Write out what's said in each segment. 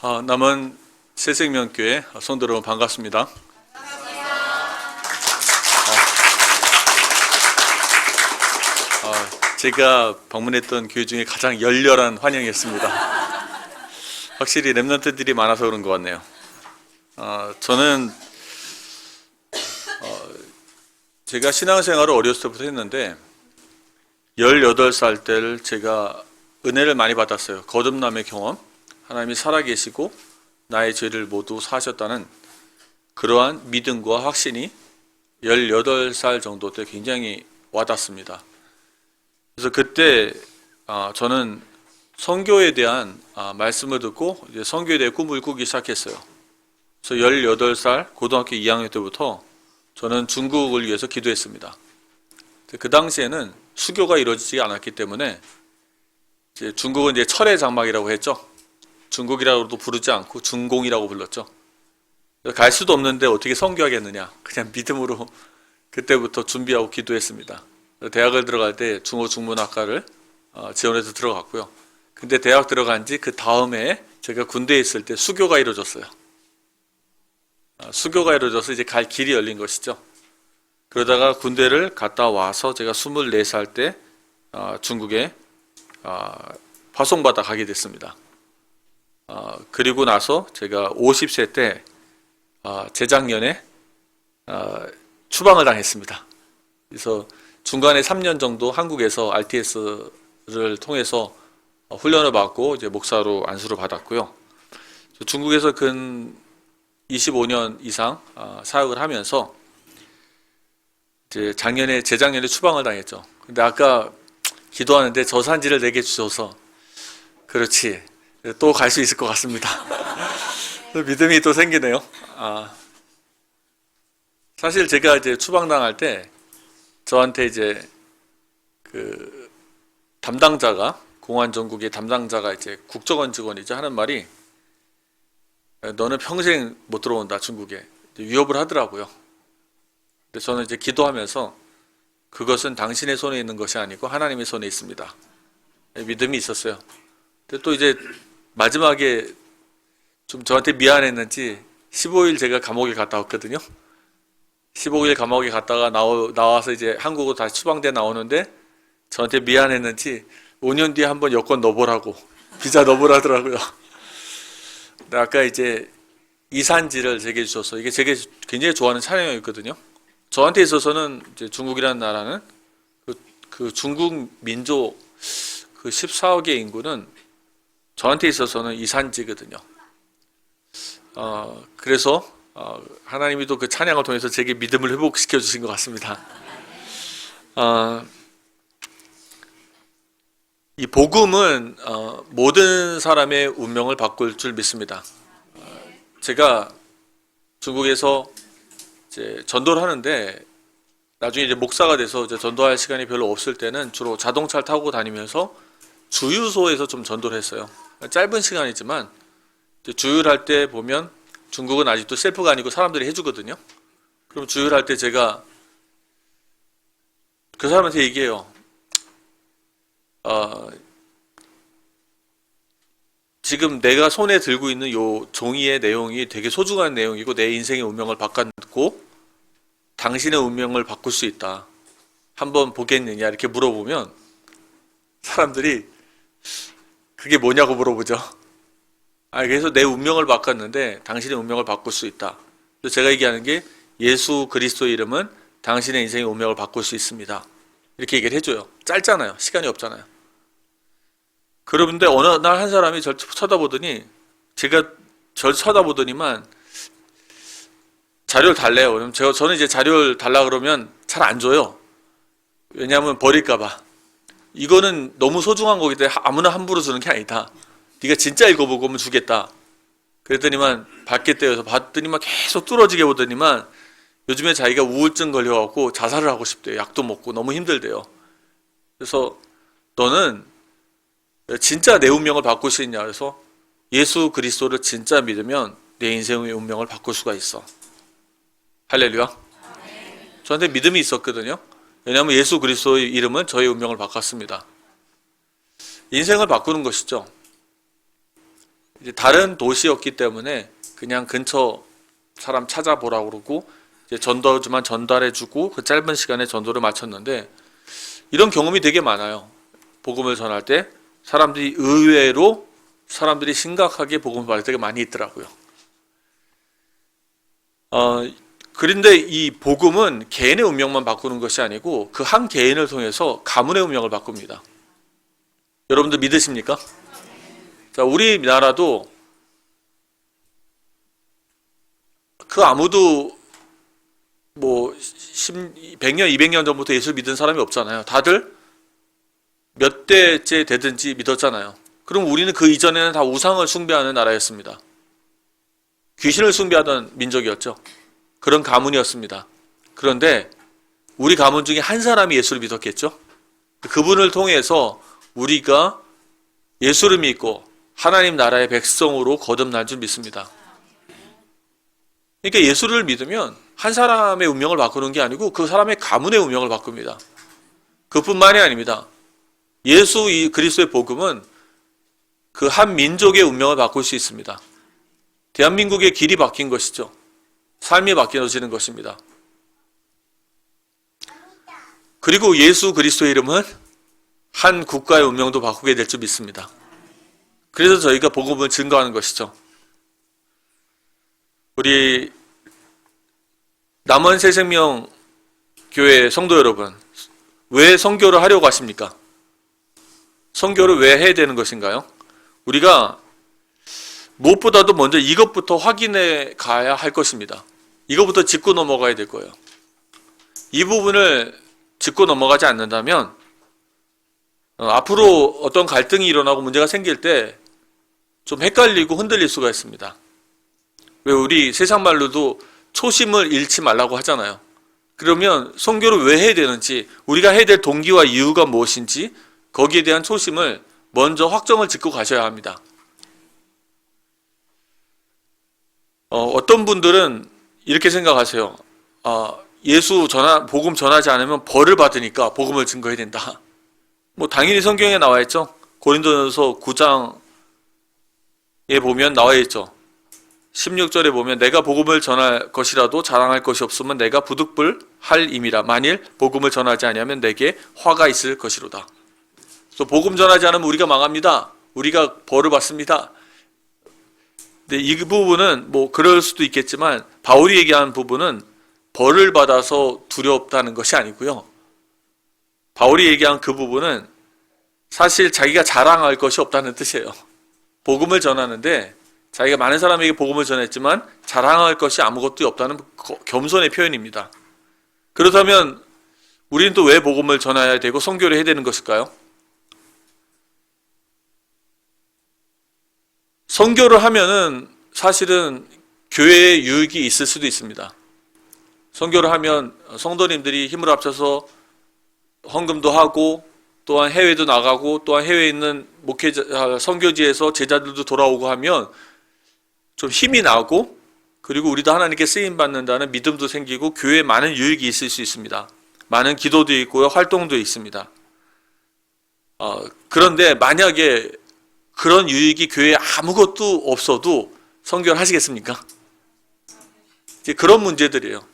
남은 새생명교회 성도 여러분 반갑습니다. 제가 방문했던 교회 중에 가장 열렬한 환영이었습니다. 확실히 렘넌트들이 많아서 그런 것 같네요. 저는 제가 신앙생활을 어렸을 때부터 했는데 18살 때를 제가 은혜를 많이 받았어요. 거듭남의 경험, 하나님이 살아계시고 나의 죄를 모두 사하셨다는 그러한 믿음과 확신이 18살 정도 때 굉장히 와닿습니다. 그래서 그때 저는 선교에 대한 말씀을 듣고 이제 선교에 대해 꿈을 꾸기 시작했어요. 그래서 18살 고등학교 2학년 때부터 저는 중국을 위해서 기도했습니다. 그 당시에는 수교가 이루어지지 않았기 때문에 이제 중국은 이제 철의 장막이라고 했죠. 중국이라고도 부르지 않고 중공이라고 불렀죠. 갈 수도 없는데 어떻게 선교하겠느냐. 그냥 믿음으로 그때부터 준비하고 기도했습니다. 대학을 들어갈 때 중어 중문학과를 지원해서 들어갔고요. 근데 대학 들어간 지 그 다음에 제가 군대에 있을 때 수교가 이루어졌어요. 수교가 이루어져서 이제 갈 길이 열린 것이죠. 그러다가 군대를 갔다 와서 제가 24살 때 중국에 파송받아 가게 됐습니다. 그리고 나서 제가 50세 때 재작년에 추방을 당했습니다. 그래서 중간에 3년 정도 한국에서 RTS를 통해서 훈련을 받고 이제 목사로 안수를 받았고요. 중국에서 근 25년 이상 사역을 하면서 이제 재작년에 추방을 당했죠. 근데 아까 기도하는데 저산지를 내게 주셔서 그렇지 또 갈 수 있을 것 같습니다. 믿음이 또 생기네요. 사실 제가 이제 추방당할 때 저한테 이제 그 담당자가 공안 전국의 담당자가 이제 국정원 직원이죠 하는 말이 너는 평생 못 들어온다 중국에 위협을 하더라고요. 근데 저는 이제 기도하면서 그것은 당신의 손에 있는 것이 아니고 하나님의 손에 있습니다. 믿음이 있었어요. 근데 또 이제 마지막에 좀 저한테 미안했는지 15일 제가 감옥에 갔다 왔거든요. 15일 감옥에 갔다가 나와서 이제 한국으로 다시 추방돼 나오는데 저한테 미안했는지 5년 뒤에 한번 여권 넣어보라고 비자 넣어보라더라고요. 근데 아까 이제 이산지를 제게 주셔서 이게 제게 굉장히 좋아하는 찬양이었거든요. 저한테 있어서는 이제 중국이라는 나라는 그 중국 민족 그 14억의 인구는 저한테 있어서는 이산지거든요. 그래서 하나님이 또 그 찬양을 통해서 제게 믿음을 회복시켜 주신 것 같습니다. 이 복음은 모든 사람의 운명을 바꿀 줄 믿습니다. 제가 중국에서 이제 전도를 하는데 나중에 이제 목사가 돼서 이제 전도할 시간이 별로 없을 때는 주로 자동차를 타고 다니면서 주유소에서 좀 전도를 했어요. 짧은 시간이지만 주유를 할 때 보면 중국은 아직도 셀프가 아니고 사람들이 해주거든요. 그럼 주유를 할 때 제가 그 사람한테 얘기해요. 지금 내가 손에 들고 있는 요 종이의 내용이 되게 소중한 내용이고 내 인생의 운명을 바꿨고 당신의 운명을 바꿀 수 있다. 한번 보겠느냐 이렇게 물어보면 사람들이 그게 뭐냐고 물어보죠. 그래서 내 운명을 바꿨는데 당신의 운명을 바꿀 수 있다. 그래서 제가 얘기하는 게 예수 그리스도의 이름은 당신의 인생의 운명을 바꿀 수 있습니다. 이렇게 얘기를 해줘요. 짧잖아요. 시간이 없잖아요. 그런데 어느 날 한 사람이 저를 쳐다보더니 제가 저를 쳐다보더니만 자료를 달래요. 그럼 저는 이제 자료를 달라 그러면 잘 안 줘요. 왜냐하면 버릴까봐. 이거는 너무 소중한 거기 때문에 아무나 함부로 주는 게 아니다. 네가 진짜 읽어보고 오면 주겠다. 그랬더니만 받겠대요. 봤더니만 계속 뚫어지게 보더니만 요즘에 자기가 우울증 걸려갖고 자살을 하고 싶대요. 약도 먹고 너무 힘들대요. 그래서 너는 진짜 내 운명을 바꿀 수 있냐. 그래서 예수 그리스도를 진짜 믿으면 내 인생의 운명을 바꿀 수가 있어. 할렐루야. 저한테 믿음이 있었거든요. 왜냐하면 예수 그리스도의 이름은 저의 운명을 바꿨습니다. 인생을 바꾸는 것이죠. 이제 다른 도시였기 때문에 그냥 근처 사람 찾아보라고 그러고 이제 전도주만 전달해주고 그 짧은 시간에 전도를 마쳤는데, 이런 경험이 되게 많아요. 복음을 전할 때 사람들이 의외로 사람들이 심각하게 복음을 받을 때가 많이 있더라고요. 그런데 이 복음은 개인의 운명만 바꾸는 것이 아니고 그 한 개인을 통해서 가문의 운명을 바꿉니다. 여러분들 믿으십니까? 자, 우리나라도 그 아무도 뭐 100년, 200년 전부터 예수 믿은 사람이 없잖아요. 다들 몇 대째 되든지 믿었잖아요. 그럼 우리는 그 이전에는 다 우상을 숭배하는 나라였습니다. 귀신을 숭배하던 민족이었죠. 그런 가문이었습니다. 그런데 우리 가문 중에 한 사람이 예수를 믿었겠죠. 그분을 통해서 우리가 예수를 믿고 하나님 나라의 백성으로 거듭날 줄 믿습니다. 그러니까 예수를 믿으면 한 사람의 운명을 바꾸는 게 아니고 그 사람의 가문의 운명을 바꿉니다. 그뿐만이 아닙니다. 예수 그리스도의 복음은 그 한 민족의 운명을 바꿀 수 있습니다. 대한민국의 길이 바뀐 것이죠. 삶이 바뀌어지는 것입니다. 그리고 예수 그리스도의 이름은 한 국가의 운명도 바꾸게 될 줄 믿습니다. 그래서 저희가 복음을 증거하는 것이죠. 우리 남원 새생명 교회 성도 여러분, 왜 선교를 하려고 하십니까? 선교를 왜 해야 되는 것인가요? 우리가 무엇보다도 먼저 이것부터 확인해 가야 할 것입니다. 이것부터 짚고 넘어가야 될 거예요. 이 부분을 짚고 넘어가지 않는다면 앞으로 어떤 갈등이 일어나고 문제가 생길 때 좀 헷갈리고 흔들릴 수가 있습니다. 왜 우리 세상 말로도 초심을 잃지 말라고 하잖아요. 그러면 선교를 왜 해야 되는지, 우리가 해야 될 동기와 이유가 무엇인지 거기에 대한 초심을 먼저 확정을 짓고 가셔야 합니다. 어떤 분들은 이렇게 생각하세요. 복음 전하지 않으면 벌을 받으니까 복음을 증거해야 된다. 뭐 당연히 성경에 나와 있죠. 고린도전서 9장에 보면 나와 있죠. 16절에 보면 내가 복음을 전할 것이라도 자랑할 것이 없으면 내가 부득불 할 임이라. 만일 복음을 전하지 아니하면 내게 화가 있을 것이로다. 그래서 복음 전하지 않으면 우리가 망합니다. 우리가 벌을 받습니다. 근데 이 부분은 뭐 그럴 수도 있겠지만 바울이 얘기하는 부분은 벌을 받아서 두렵다는 것이 아니고요. 바울이 얘기한 그 부분은 사실 자기가 자랑할 것이 없다는 뜻이에요. 복음을 전하는데 자기가 많은 사람에게 복음을 전했지만 자랑할 것이 아무것도 없다는 겸손의 표현입니다. 그렇다면 우리는 또 왜 복음을 전해야 되고 선교를 해야 되는 것일까요? 선교를 하면은 사실은 교회에 유익이 있을 수도 있습니다. 선교를 하면 성도님들이 힘을 합쳐서 헌금도 하고 또한 해외도 나가고 또한 해외에 있는 선교지에서 제자들도 돌아오고 하면 좀 힘이 나고, 그리고 우리도 하나님께 쓰임 받는다는 믿음도 생기고 교회에 많은 유익이 있을 수 있습니다. 많은 기도도 있고요, 활동도 있습니다. 그런데 만약에 그런 유익이 교회에 아무것도 없어도 선교를 하시겠습니까? 이제 그런 문제들이에요.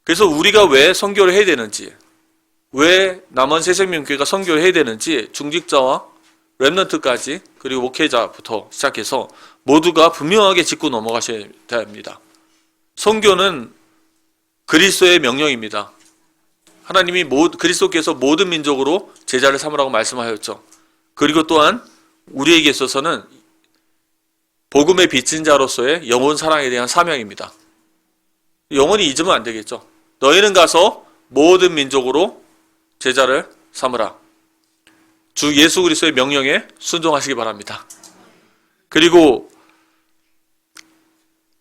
그래서 우리가 왜 선교를 해야 되는지, 왜 남원 새생명교회가 선교를 해야 되는지 중직자와 렘넌트까지 그리고 목회자부터 시작해서 모두가 분명하게 짚고 넘어가셔야 됩니다. 선교는 그리스도의 명령입니다. 하나님이 그리스도께서 모든 민족으로 제자를 삼으라고 말씀하셨죠. 그리고 또한 우리에게 있어서는 복음의 빚진 자로서의 영혼 사랑에 대한 사명입니다. 영원히 잊으면 안 되겠죠. 너희는 가서 모든 민족으로 제자를 삼으라. 주 예수 그리스도의 명령에 순종하시기 바랍니다. 그리고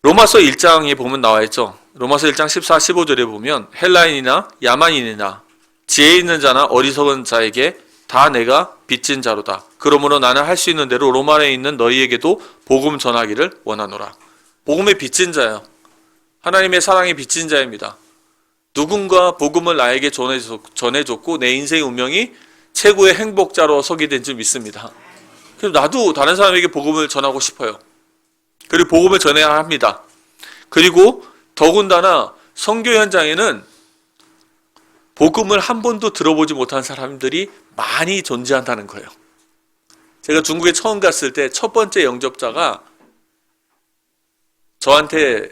로마서 1장에 보면 나와 있죠. 로마서 1장 14, 15절에 보면 헬라인이나 야만인이나 지혜 있는 자나 어리석은 자에게 다 내가 빚진 자로다. 그러므로 나는 할 수 있는 대로 로마에 있는 너희에게도 복음 전하기를 원하노라. 복음의 빚진 자예요. 하나님의 사랑의 빚진 자입니다. 누군가 복음을 나에게 전해줬고 내 인생의 운명이 최고의 행복자로 서게 된 줄 믿습니다. 그래서 나도 다른 사람에게 복음을 전하고 싶어요. 그리고 복음을 전해야 합니다. 그리고 더군다나 선교 현장에는 복음을 한 번도 들어보지 못한 사람들이 많이 존재한다는 거예요. 제가 중국에 처음 갔을 때 첫 번째 영접자가 저한테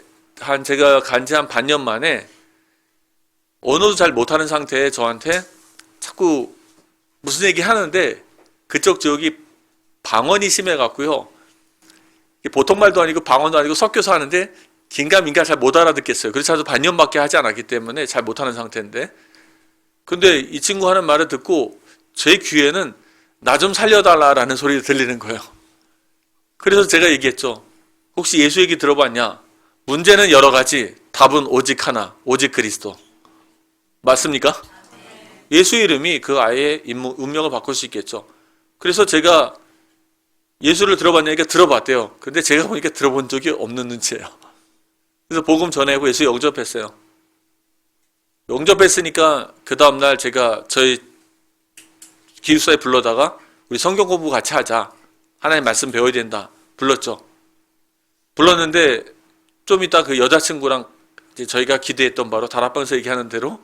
제가 간 지 한 반년 만에 언어도 잘 못하는 상태에 저한테 자꾸 무슨 얘기 하는데 그쪽 지역이 방언이 심해갖고요. 보통 말도 아니고 방언도 아니고 섞여서 하는데 긴가민가 잘 못 알아듣겠어요. 그래서 저도 반년밖에 하지 않았기 때문에 잘 못하는 상태인데, 근데 이 친구 하는 말을 듣고 제 귀에는 나 좀 살려달라라는 소리가 들리는 거예요. 그래서 제가 얘기했죠. 혹시 예수 얘기 들어봤냐? 문제는 여러 가지, 답은 오직 하나, 오직 그리스도. 맞습니까? 예수의 이름이 그 아이의 운명을 바꿀 수 있겠죠. 그래서 제가 예수를 들어봤냐니까 들어봤대요. 근데 제가 보니까 들어본 적이 없는 눈치예요. 그래서 복음 전하고 예수 영접했어요. 영접했으니까 그 다음날 제가 저희 기숙사에 불러다가 우리 성경 공부 같이 하자. 하나님 말씀 배워야 된다. 불렀죠. 불렀는데 좀 이따 그 여자친구랑 이제 저희가 기대했던 바로 다락방에서 얘기하는 대로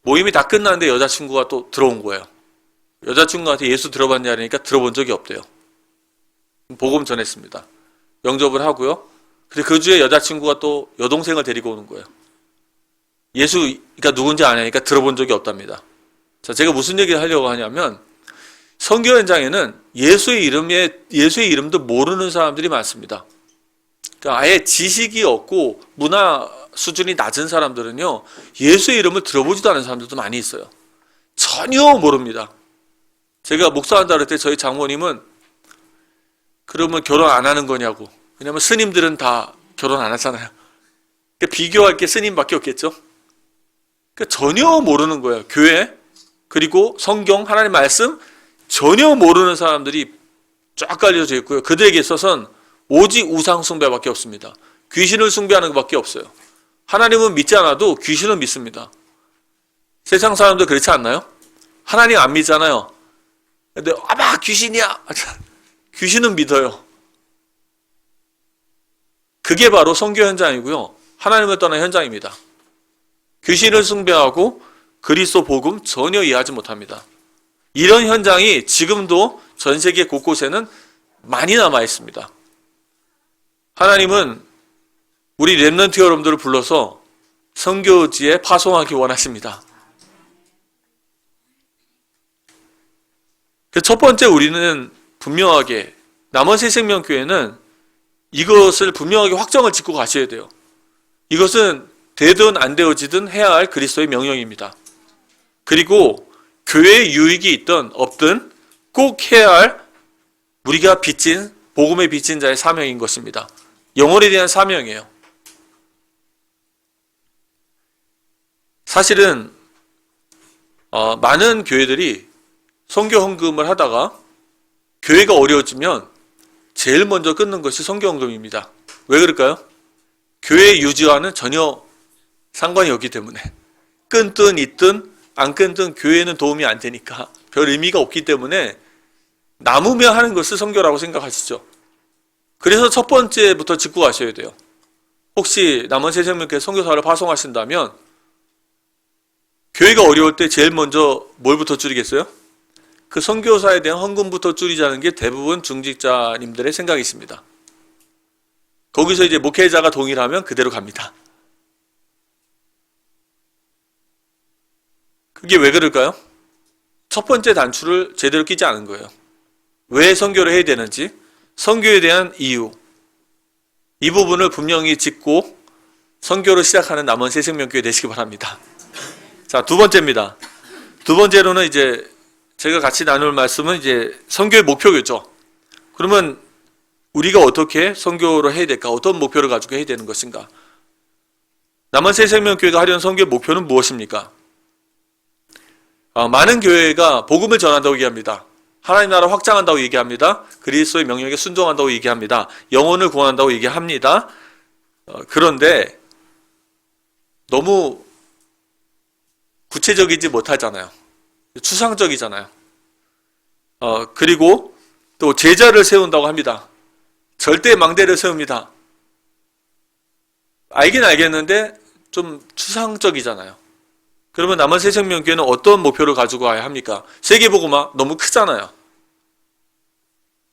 모임이 다 끝났는데 여자친구가 또 들어온 거예요. 여자친구한테 예수 들어봤냐 하니까 들어본 적이 없대요. 복음 전했습니다. 영접을 하고요. 근데 그 주에 여자친구가 또 여동생을 데리고 오는 거예요. 예수가 누군지 아냐니까 들어본 적이 없답니다. 자, 제가 무슨 얘기를 하려고 하냐면 선교 현장에는 예수의 이름도 모르는 사람들이 많습니다. 그러니까 아예 지식이 없고 문화 수준이 낮은 사람들은요, 예수의 이름을 들어보지도 않은 사람들도 많이 있어요. 전혀 모릅니다. 제가 목사한다 그럴 때 저희 장모님은 그러면 결혼 안 하는 거냐고. 왜냐면 스님들은 다 결혼 안 하잖아요. 그러니까 비교할 게 스님밖에 없겠죠. 그러니까 전혀 모르는 거예요. 교회, 그리고 성경, 하나님 말씀 전혀 모르는 사람들이 쫙 깔려져 있고요. 그들에게 있어서는 오직 우상 숭배밖에 없습니다. 귀신을 숭배하는 것밖에 없어요. 하나님은 믿지 않아도 귀신은 믿습니다. 세상 사람들 그렇지 않나요? 하나님 안 믿잖아요. 근데 아마 귀신이야. 귀신은 믿어요. 그게 바로 선교 현장이고요. 하나님을 떠난 현장입니다. 귀신을 숭배하고 그리스도 복음 전혀 이해하지 못합니다. 이런 현장이 지금도 전 세계 곳곳에는 많이 남아 있습니다. 하나님은 우리 렘넌트 여러분들을 불러서 선교지에 파송하기 원하십니다. 첫 번째 우리는 분명하게 남원 새생명교회는 이것을 분명하게 확정을 짓고 가셔야 돼요. 이것은 되든 안 되어지든 해야 할 그리스도의 명령입니다. 그리고 교회의 유익이 있든 없든 꼭 해야 할 우리가 빚진 복음의 빚진 자의 사명인 것입니다. 영혼에 대한 사명이에요. 사실은 많은 교회들이 선교 헌금을 하다가 교회가 어려워지면 제일 먼저 끊는 것이 선교 헌금입니다. 왜 그럴까요? 교회 유지와는 전혀 상관이 없기 때문에 끊든 있든 안 끊든 교회는 도움이 안 되니까 별 의미가 없기 때문에 남으면 하는 것을 선교라고 생각하시죠. 그래서 첫 번째부터 짚고 가셔야 돼요. 혹시 남원 새생명교회 선교사를 파송하신다면 교회가 어려울 때 제일 먼저 뭘부터 줄이겠어요? 그 선교사에 대한 헌금부터 줄이자는 게 대부분 중직자님들의 생각이십니다. 거기서 이제 목회자가 동일하면 그대로 갑니다. 그게 왜 그럴까요? 첫 번째 단추를 제대로 끼지 않은 거예요. 왜 선교를 해야 되는지, 선교에 대한 이유, 이 부분을 분명히 짚고 선교를 시작하는 남원 새생명교회 되시기 바랍니다. 자, 두 번째입니다. 두 번째로는 이제 제가 같이 나눌 말씀은 이제 선교의 목표겠죠. 그러면 우리가 어떻게 선교를 해야 될까? 어떤 목표를 가지고 해야 되는 것인가? 남원 새생명교회가 하려는 선교의 목표는 무엇입니까? 많은 교회가 복음을 전한다고 얘기합니다. 하나님 나라 확장한다고 얘기합니다. 그리스도의 명령에 순종한다고 얘기합니다. 영혼을 구원한다고 얘기합니다. 그런데 너무 구체적이지 못하잖아요. 추상적이잖아요. 그리고 또 제자를 세운다고 합니다. 절대 망대를 세웁니다. 알긴 알겠는데 좀 추상적이잖아요. 그러면 남은 새생명교회는 어떤 목표를 가지고 가야 합니까? 세계복음화 너무 크잖아요.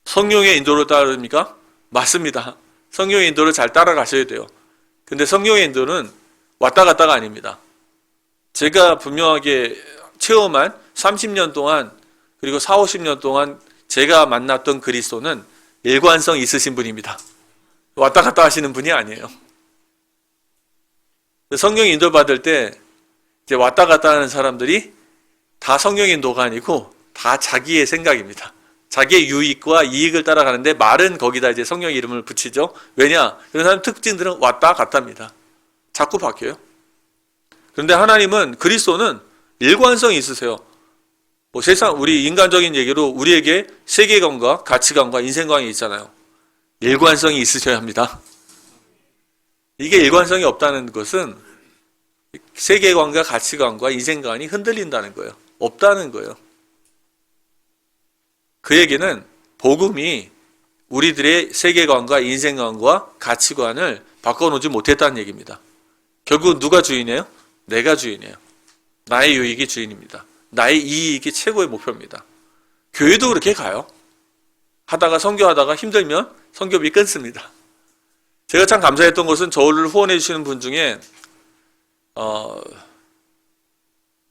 성령의 인도를 따릅니까? 맞습니다. 성령의 인도를 잘 따라가셔야 돼요. 근데 성령의 인도는 왔다 갔다가 아닙니다. 제가 분명하게 체험한 30년 동안 그리고 4, 50년 동안 제가 만났던 그리스도는 일관성 있으신 분입니다. 왔다 갔다 하시는 분이 아니에요. 성령 인도 받을 때 이제 왔다 갔다 하는 사람들이 다 성령 인도가 아니고 다 자기의 생각입니다. 자기의 유익과 이익을 따라가는데 말은 거기다 이제 성령 이름을 붙이죠. 왜냐? 그런 사람 특징들은 왔다 갔다입니다. 자꾸 바뀌어요. 그런데 하나님은 그리스도는 일관성이 있으세요. 뭐 세상 우리 인간적인 얘기로 우리에게 세계관과 가치관과 인생관이 있잖아요. 일관성이 있으셔야 합니다. 이게 일관성이 없다는 것은 세계관과 가치관과 인생관이 흔들린다는 거예요. 없다는 거예요. 그 얘기는 복음이 우리들의 세계관과 인생관과 가치관을 바꿔놓지 못했다는 얘기입니다. 결국 누가 주인이에요? 내가 주인이에요. 나의 유익이 주인입니다. 나의 이익이 최고의 목표입니다. 교회도 그렇게 가요. 하다가 선교하다가 힘들면 선교비 끊습니다. 제가 참 감사했던 것은 저를 후원해 주시는 분 중에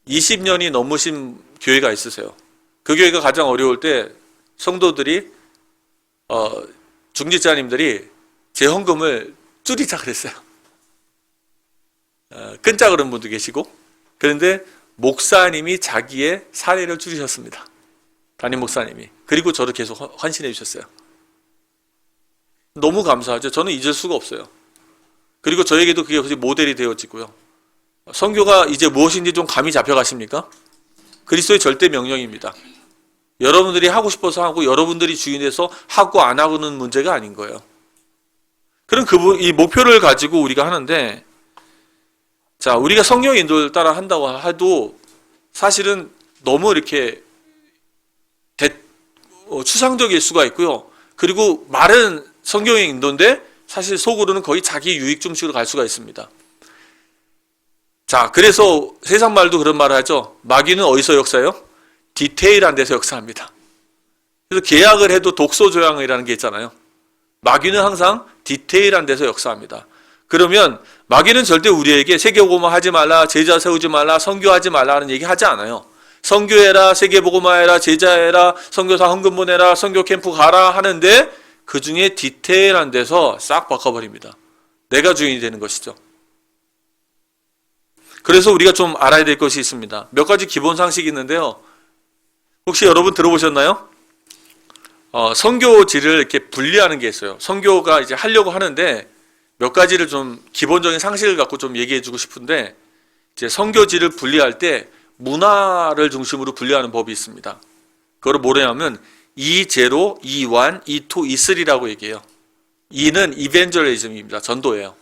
20년이 넘으신 교회가 있으세요. 그 교회가 가장 어려울 때 성도들이 중직자님들이 제 헌금을 줄이자 그랬어요. 끊자 그런 분도 계시고, 그런데 목사님이 자기의 사례를 줄이셨습니다. 담임 목사님이. 그리고 저를 계속 환신해 주셨어요. 너무 감사하죠. 저는 잊을 수가 없어요. 그리고 저에게도 그게 모델이 되어지고요. 선교가 이제 무엇인지 좀 감이 잡혀가십니까? 그리스도의 절대 명령입니다. 여러분들이 하고 싶어서 하고 여러분들이 주인에서 하고 안 하고는 문제가 아닌 거예요. 그럼 이 목표를 가지고 우리가 하는데, 자, 우리가 성령의 인도를 따라 한다고 해도 사실은 너무 이렇게 추상적일 수가 있고요. 그리고 말은 성경의 인도인데 사실 속으로는 거의 자기 유익 중심으로 갈 수가 있습니다. 자, 그래서 세상 말도 그런 말을 하죠. 마귀는 어디서 역사해요? 디테일한 데서 역사합니다. 그래서 계약을 해도 독소 조항이라는 게 있잖아요. 마귀는 항상 디테일한 데서 역사합니다. 그러면 마귀는 절대 우리에게 세계복음화 하지 말라, 제자 세우지 말라, 선교하지 말라는 얘기 하지 않아요. 선교해라, 세계복음화해라, 제자해라, 선교사 헌금 보내라, 선교 캠프 가라 하는데 그 중에 디테일한 데서 싹 바꿔버립니다. 내가 주인이 되는 것이죠. 그래서 우리가 좀 알아야 될 것이 있습니다. 몇 가지 기본 상식이 있는데요. 혹시 여러분 들어보셨나요? 선교지를 이렇게 분리하는 게 있어요. 선교가 이제 하려고 하는데 몇 가지를 좀 기본적인 상식을 갖고 좀 얘기해 주고 싶은데, 이제 선교지를 분리할 때 문화를 중심으로 분리하는 법이 있습니다. 그걸 뭐냐면 E0, E1, E2, E3라고 얘기해요. E는 이벤저리즘입니다. 전도예요.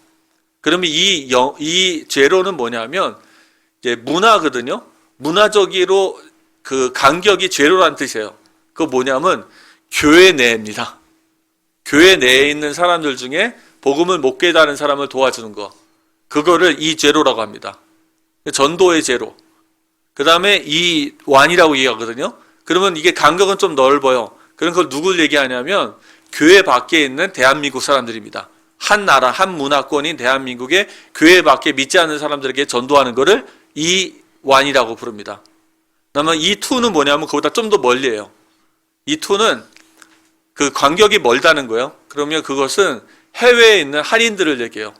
그러면 이 제로는 뭐냐면 이제 문화거든요. 문화적으로 그 간격이 제로라는 뜻이에요. 그거 뭐냐면 교회 내입니다. 교회 내에 있는 사람들 중에 복음을 못 깨달은 사람을 도와주는 거. 그거를 이 제로라고 합니다. 전도의 제로. 그 다음에 이 완이라고 얘기하거든요. 그러면 이게 간격은 좀 넓어요. 그럼 그걸 누굴 얘기하냐면 교회 밖에 있는 대한민국 사람들입니다. 한 나라, 한 문화권인 대한민국의 교회 밖에 믿지 않는 사람들에게 전도하는 거를 이 완이라고 부릅니다. 그러면 이 투는 뭐냐면 그보다 좀 더 멀리 해요. 이 투는 그 간격이 멀다는 거예요. 그러면 그것은 해외에 있는 한인들을 얘기해요.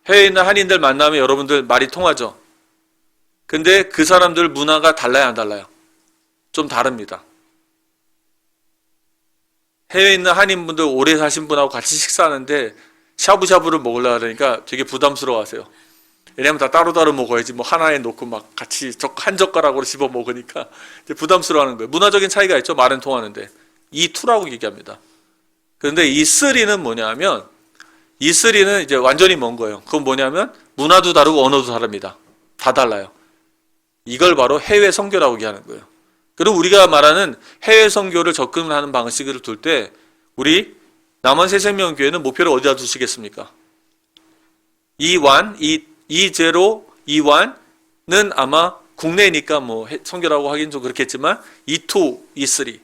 해외에 있는 한인들 만나면 여러분들 말이 통하죠. 근데 그 사람들 문화가 달라요, 안 달라요? 좀 다릅니다. 해외에 있는 한인분들 오래 사신 분하고 같이 식사하는데 샤브샤브를 먹으려고 그러니까 되게 부담스러워 하세요. 왜냐면 다 따로따로 먹어야지 뭐 하나에 놓고 막 같이 한 젓가락으로 집어 먹으니까 이제 부담스러워 하는 거예요. 문화적인 차이가 있죠. 말은 통하는데. 이 2라고 얘기합니다. 그런데 이 3는 뭐냐면 이 3는 이제 완전히 먼 거예요. 그건 뭐냐면 문화도 다르고 언어도 다릅니다. 다 달라요. 이걸 바로 해외 선교라고 얘기하는 거예요. 그리고 우리가 말하는 해외 선교를 접근하는 방식을 둘 때 우리 남원 새생명교회는 목표를 어디다 두시겠습니까? E0, E1은 아마 국내니까 뭐 선교라고 하긴 좀 그렇겠지만 E2, E3.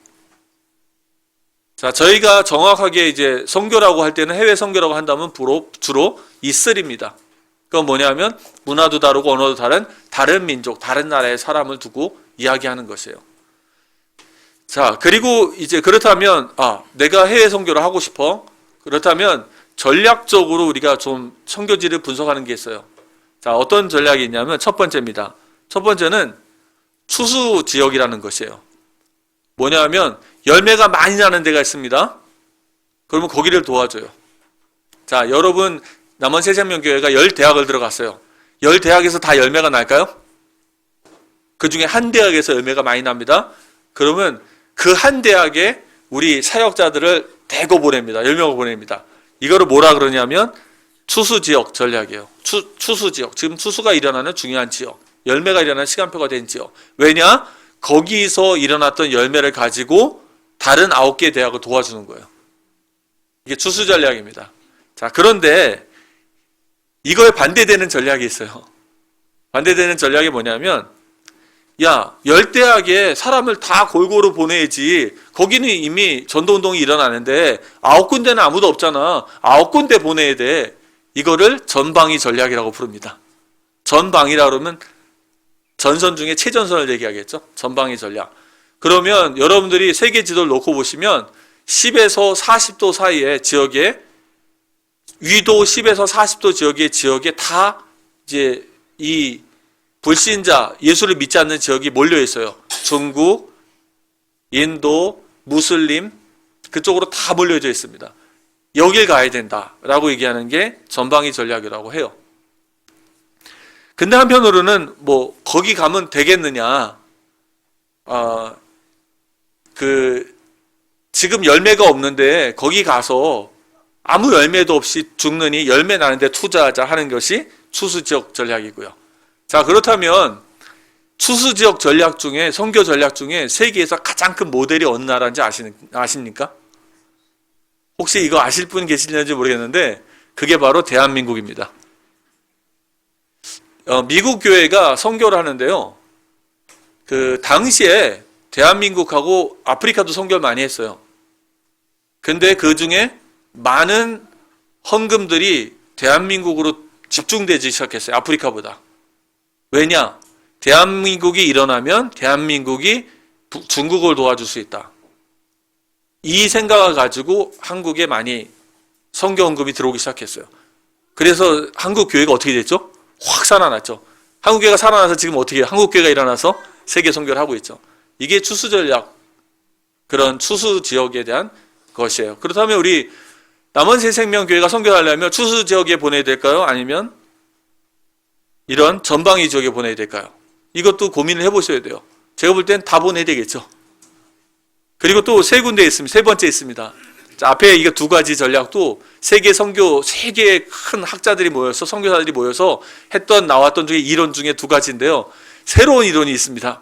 자, 저희가 정확하게 이제 선교라고 할 때는 해외 선교라고 한다면 주로 E3입니다. 그건 뭐냐면 문화도 다르고 언어도 다른 민족, 다른 나라의 사람을 두고 이야기하는 것이에요. 자, 그리고 이제 그렇다면 내가 해외 선교를 하고 싶어. 그렇다면 전략적으로 우리가 좀 선교지를 분석하는 게 있어요. 자, 어떤 전략이 있냐면 첫 번째입니다. 첫 번째는 추수 지역이라는 것이에요. 뭐냐면 열매가 많이 나는 데가 있습니다. 그러면 거기를 도와줘요. 자, 여러분 남원 새생명교회가 10대학을 들어갔어요. 10대학에서 다 열매가 날까요? 그 중에 한 대학에서 열매가 많이 납니다. 그러면 그 한 대학에 우리 사역자들을 대거 보냅니다. 10명을 보냅니다. 이거를 뭐라 그러냐면 추수지역 전략이에요. 추수지역. 지금 추수가 일어나는 중요한 지역. 열매가 일어나는 시간표가 된 지역. 왜냐? 거기서 일어났던 열매를 가지고 다른 9개 대학을 도와주는 거예요. 이게 추수 전략입니다. 자, 그런데 이거에 반대되는 전략이 있어요. 반대되는 전략이 뭐냐면 야, 10대학에 사람을 다 골고루 보내야지. 거기는 이미 전도운동이 일어나는데 9군데는 아무도 없잖아. 9군데 보내야 돼. 이거를 전방위 전략이라고 부릅니다. 전방위라 그러면 전선 중에 최전선을 얘기하겠죠. 전방위 전략. 그러면 여러분들이 세계 지도를 놓고 보시면 10에서 40도 사이의 지역에 위도 10에서 40도 지역에 다 이제 이 불신자, 예수를 믿지 않는 지역이 몰려 있어요. 중국, 인도, 무슬림 그쪽으로 다 몰려져 있습니다. 여길 가야 된다라고 얘기하는 게 전방위 전략이라고 해요. 근데 한편으로는 뭐 거기 가면 되겠느냐? 지금 열매가 없는데 거기 가서 아무 열매도 없이 죽느니 열매 나는데 투자하자 하는 것이 추수지역 전략이고요. 자, 그렇다면 추수지역 전략 중에 선교 전략 중에 세계에서 가장 큰 모델이 어느 나라인지 아십니까? 혹시 이거 아실 분 계시는지 모르겠는데 그게 바로 대한민국입니다. 미국 교회가 선교를 하는데요. 그 당시에 대한민국하고 아프리카도 선교를 많이 했어요. 근데 그 중에 많은 헌금들이 대한민국으로 집중되기 시작했어요. 아프리카보다. 왜냐? 대한민국이 일어나면 대한민국이 중국을 도와줄 수 있다. 이 생각을 가지고 한국에 많이 선교 헌금이 들어오기 시작했어요. 그래서 한국 교회가 어떻게 됐죠? 확 살아났죠. 한국 교회가 살아나서 지금 어떻게 해요? 한국 교회가 일어나서 세계 선교를 하고 있죠. 이게 추수 전략, 그런 추수 지역에 대한 것이에요. 그렇다면 우리 남원 새생명교회가 선교하려면 추수 지역에 보내야 될까요? 아니면 이런 전방위 지역에 보내야 될까요? 이것도 고민을 해보셔야 돼요. 제가 볼 땐 다 보내야 되겠죠. 그리고 또 세 군데 있습니다. 세 번째 있습니다. 자, 앞에 이거 두 가지 전략도 세계의 큰 학자들이 모여서 선교사들이 모여서 나왔던 중에 이론 중에 두 가지인데요. 새로운 이론이 있습니다.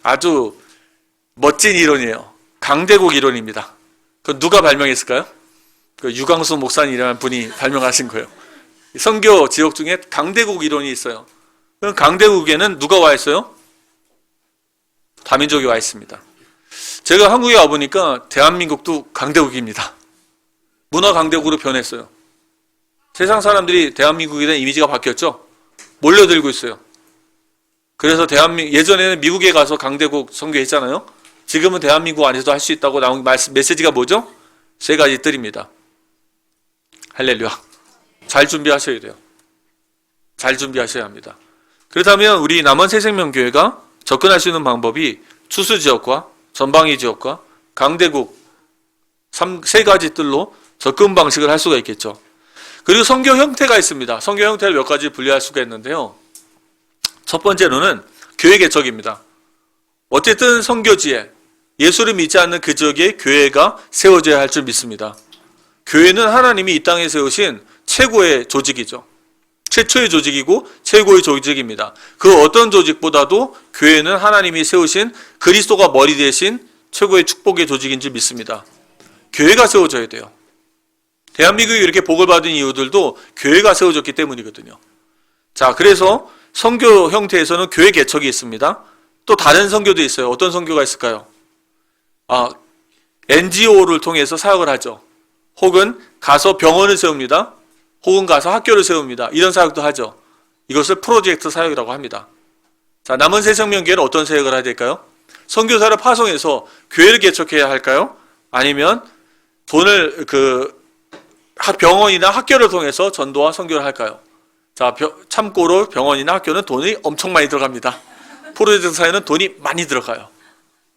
아주 멋진 이론이에요. 강대국 이론입니다. 그건 누가 발명했을까요? 그 유광수 목사님이라는 분이 발명하신 거예요. 선교 지역 중에 강대국 이론이 있어요. 그럼 강대국에는 누가 와 있어요? 다민족이 와 있습니다. 제가 한국에 와보니까 대한민국도 강대국입니다. 문화 강대국으로 변했어요. 세상 사람들이 대한민국에 대한 이미지가 바뀌었죠? 몰려들고 있어요. 그래서 예전에는 미국에 가서 강대국 선교했잖아요. 지금은 대한민국 안에서도 할 수 있다고 나온 메시지가 뭐죠? 세 가지 뜰입니다. 할렐루야. 잘 준비하셔야 돼요. 잘 준비하셔야 합니다. 그렇다면 우리 남원 새생명교회가 접근할 수 있는 방법이 추수지역과 전방위 지역과 강대국 세 가지 뜰로 접근 방식을 할 수가 있겠죠. 그리고 선교 형태가 있습니다. 선교 형태를 몇 가지 분류할 수가 있는데요. 첫 번째로는 교회 개척입니다. 어쨌든 선교지에 예수를 믿지 않는 그 지역에 교회가 세워져야 할 줄 믿습니다. 교회는 하나님이 이 땅에 세우신 최고의 조직이죠. 최초의 조직이고 최고의 조직입니다. 그 어떤 조직보다도 교회는 하나님이 세우신 그리스도가 머리 대신 최고의 축복의 조직인 줄 믿습니다. 교회가 세워져야 돼요. 대한민국이 이렇게 복을 받은 이유들도 교회가 세워졌기 때문이거든요. 자, 그래서 선교 형태에서는 교회 개척이 있습니다. 또 다른 선교도 있어요. 어떤 선교가 있을까요? NGO를 통해서 사역을 하죠. 혹은 가서 병원을 세웁니다. 혹은 가서 학교를 세웁니다. 이런 사역도 하죠. 이것을 프로젝트 사역이라고 합니다. 자, 남은 새생명교회는 어떤 사역을 해야 될까요? 선교사를 파송해서 교회를 개척해야 할까요? 아니면 돈을 병원이나 학교를 통해서 전도와 선교를 할까요? 자, 참고로 병원이나 학교는 돈이 엄청 많이 들어갑니다. 프로젝트 사역은 돈이 많이 들어가요.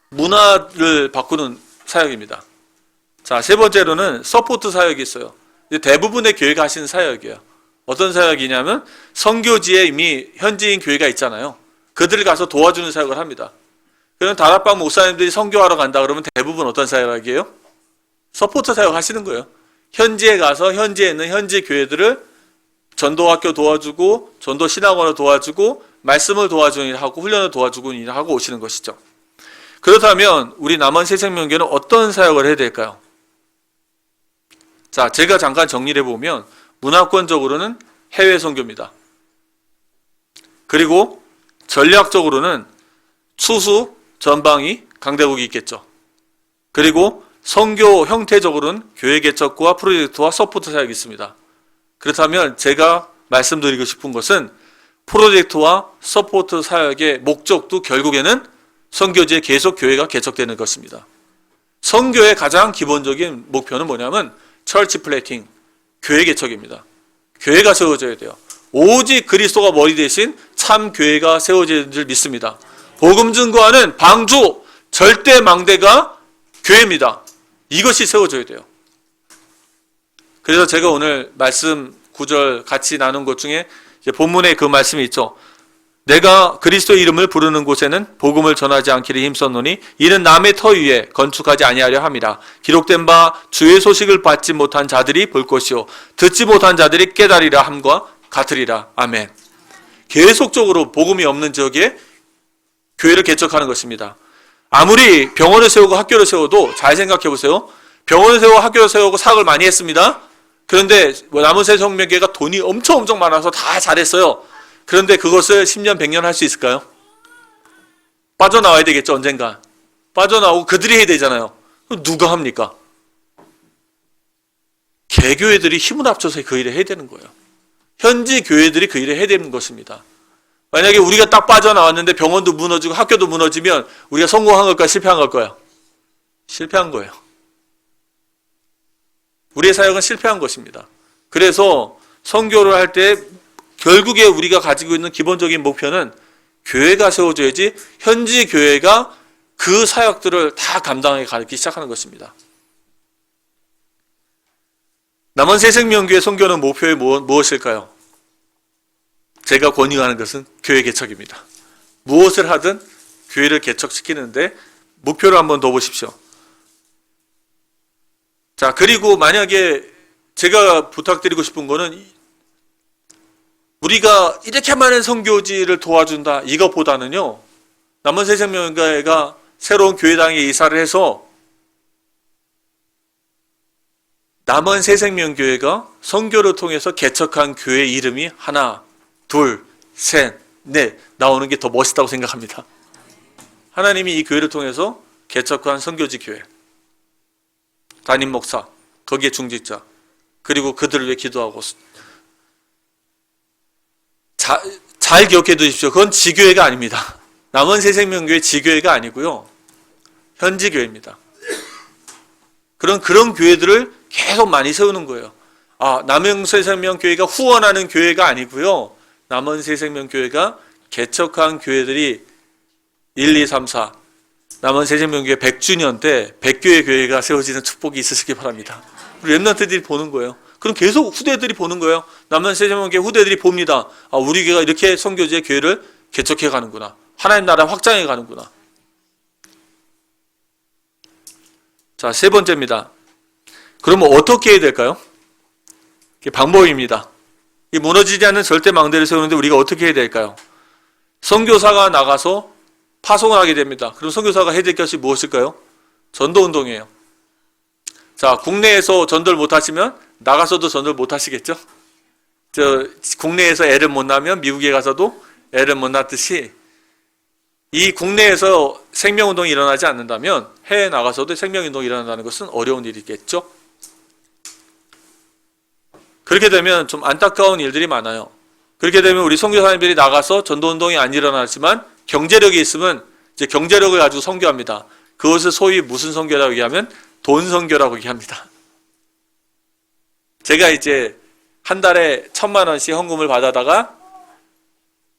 문화를 바꾸는 사역입니다. 자, 세 번째로는 서포트 사역이 있어요. 대부분의 교회가 하시는 사역이에요. 어떤 사역이냐면 선교지에 이미 현지인 교회가 있잖아요. 그들을 가서 도와주는 사역을 합니다. 그럼 다락방 목사님들이 선교하러 간다 그러면 대부분 어떤 사역이에요? 서포트 사역 하시는 거예요. 현지에 가서 현지에 있는 현지 교회들을 전도학교 도와주고 전도 신학원을 도와주고 말씀을 도와주는 일을 하고 훈련을 도와주고 일을 하고 오시는 것이죠. 그렇다면 우리 남원 새생명교회는 어떤 사역을 해야 될까요? 자, 제가 잠깐 정리를 해보면 문화권적으로는 해외 선교입니다. 그리고 전략적으로는 추수, 전방위, 강대국이 있겠죠. 그리고 선교 형태적으로는 교회 개척과 프로젝트와 서포트 사역이 있습니다. 그렇다면 제가 말씀드리고 싶은 것은 프로젝트와 서포트 사역의 목적도 결국에는 선교지에 계속 교회가 개척되는 것입니다. 선교의 가장 기본적인 목표는 뭐냐면 철치 플래팅, 교회 개척입니다. 교회가 세워져야 돼요. 오직 그리스도가 머리 대신 참 교회가 세워지는 줄 믿습니다. 복음 증거하는 방주, 절대 망대가 교회입니다. 이것이 세워져야 돼요. 그래서 제가 오늘 말씀 9절 같이 나눈 것 중에 이제 본문에 그 말씀이 있죠. 내가 그리스도의 이름을 부르는 곳에는 복음을 전하지 않기를 힘썼노니 이는 남의 터 위에 건축하지 아니하려 함이라. 기록된 바 주의 소식을 받지 못한 자들이 볼 것이요 듣지 못한 자들이 깨달으리라 함과 같으리라. 아멘. 계속적으로 복음이 없는 지역에 교회를 개척하는 것입니다. 아무리 병원을 세우고 학교를 세워도 잘 생각해 보세요. 병원을 세우고 학교를 세우고 사역을 많이 했습니다. 그런데 남은 새생명교회가 돈이 엄청 많아서 다 잘했어요. 그런데 그것을 10년, 100년 할 수 있을까요? 빠져나와야 되겠죠, 언젠가. 빠져나오고 그들이 해야 되잖아요. 그럼 누가 합니까? 개교회들이 힘을 합쳐서 그 일을 해야 되는 거예요. 현지 교회들이 그 일을 해야 되는 것입니다. 만약에 우리가 딱 빠져나왔는데 병원도 무너지고 학교도 무너지면 우리가 성공한 걸까요? 실패한 걸까요? 실패한 거예요. 우리의 사역은 실패한 것입니다. 그래서 선교를 할 때 결국에 우리가 가지고 있는 기본적인 목표는 교회가 세워져야지 현지 교회가 그 사역들을 다 감당하게 가기 시작하는 것입니다. 남원 새생명교회 선교는 목표에 무엇일까요? 제가 권유하는 것은 교회 개척입니다. 무엇을 하든 교회를 개척시키는데 목표를 한번 더 보십시오. 자, 그리고 만약에 제가 부탁드리고 싶은 거는 우리가 이렇게 많은 선교지를 도와준다 이것보다는요, 남원 새생명교회가 새로운 교회당에 이사를 해서 남원 새생명교회가 선교를 통해서 개척한 교회 이름이 하나, 둘, 셋, 넷 나오는 게 더 멋있다고 생각합니다. 하나님이 이 교회를 통해서 개척한 선교지 교회, 담임 목사, 거기에 중직자, 그리고 그들을 위해 기도하고. 잘 기억해 두십시오. 그건 지교회가 아닙니다. 남원 새생명교회 지교회가 아니고요, 현지 교회입니다. 그런 교회들을 계속 많이 세우는 거예요. 남원 새생명교회가 후원하는 교회가 아니고요, 남원 새생명교회가 개척한 교회들이 1, 2, 3, 4 남원 새생명교회 100주년 때 100교회 교회가 세워지는 축복이 있으시기 바랍니다. 우리 랩런트들이 보는 거예요. 그럼 계속 후대들이 보는 거예요. 남원 새생명교회 후대들이 봅니다. 우리 교회가 이렇게 선교지의 교회를 개척해 가는구나. 하나님 나라 확장해 가는구나. 자, 세 번째입니다. 그러면 어떻게 해야 될까요? 방법입니다. 이 무너지지 않는 절대 망대를 세우는데 우리가 어떻게 해야 될까요? 선교사가 나가서 파송을 하게 됩니다. 그럼 선교사가 해야 될 것이 무엇일까요? 전도운동이에요. 자, 국내에서 전도를 못하시면 나가서도 전도를 못하시겠죠? 국내에서 애를 못 낳으면 미국에 가서도 애를 못 낳듯이 이 국내에서 생명운동이 일어나지 않는다면 해외에 나가서도 생명운동이 일어난다는 것은 어려운 일이겠죠? 그렇게 되면 좀 안타까운 일들이 많아요. 그렇게 되면 우리 선교사님들이 나가서 전도운동이 안 일어나지만 경제력이 있으면 이제 경제력을 가지고 선교합니다. 그것을 소위 무슨 선교라고 얘기하면 돈 선교라고 얘기합니다. 제가 이제 한 달에 1,000,000원씩 헌금을 받아다가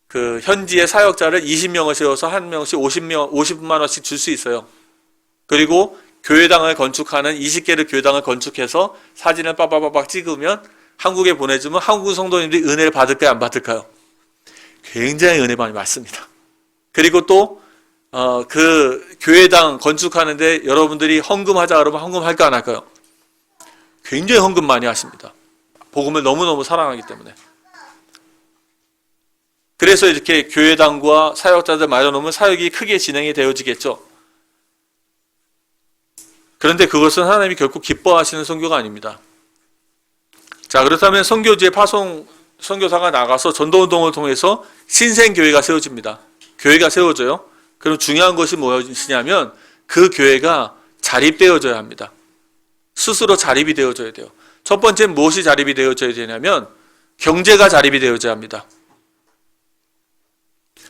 그 현지의 사역자를 20명을 세워서 한 명씩 50만 원씩 줄 수 있어요. 그리고 교회당을 건축하는 20개를 교회당을 건축해서 사진을 빠바바박 찍으면 한국에 보내주면 한국 성도님들이 은혜를 받을까요? 안 받을까요? 굉장히 은혜 많이 받습니다. 그리고 또 그 교회당 건축하는데 여러분들이 헌금하자 그러면 헌금할까 안 할까요? 굉장히 헌금 많이 하십니다. 복음을 너무너무 사랑하기 때문에. 그래서 이렇게 교회당과 사역자들 마련하면 사역이 크게 진행이 되어지겠죠. 그런데 그것은 하나님이 결코 기뻐하시는 선교가 아닙니다. 자, 그렇다면 선교지에 선교사가 나가서 전도운동을 통해서 신생교회가 세워집니다. 교회가 세워져요. 그럼 중요한 것이 무엇이냐면 그 교회가 자립되어져야 합니다. 스스로 자립이 되어져야 돼요. 첫 번째 무엇이 자립이 되어져야 되냐면 경제가 자립이 되어져야 합니다.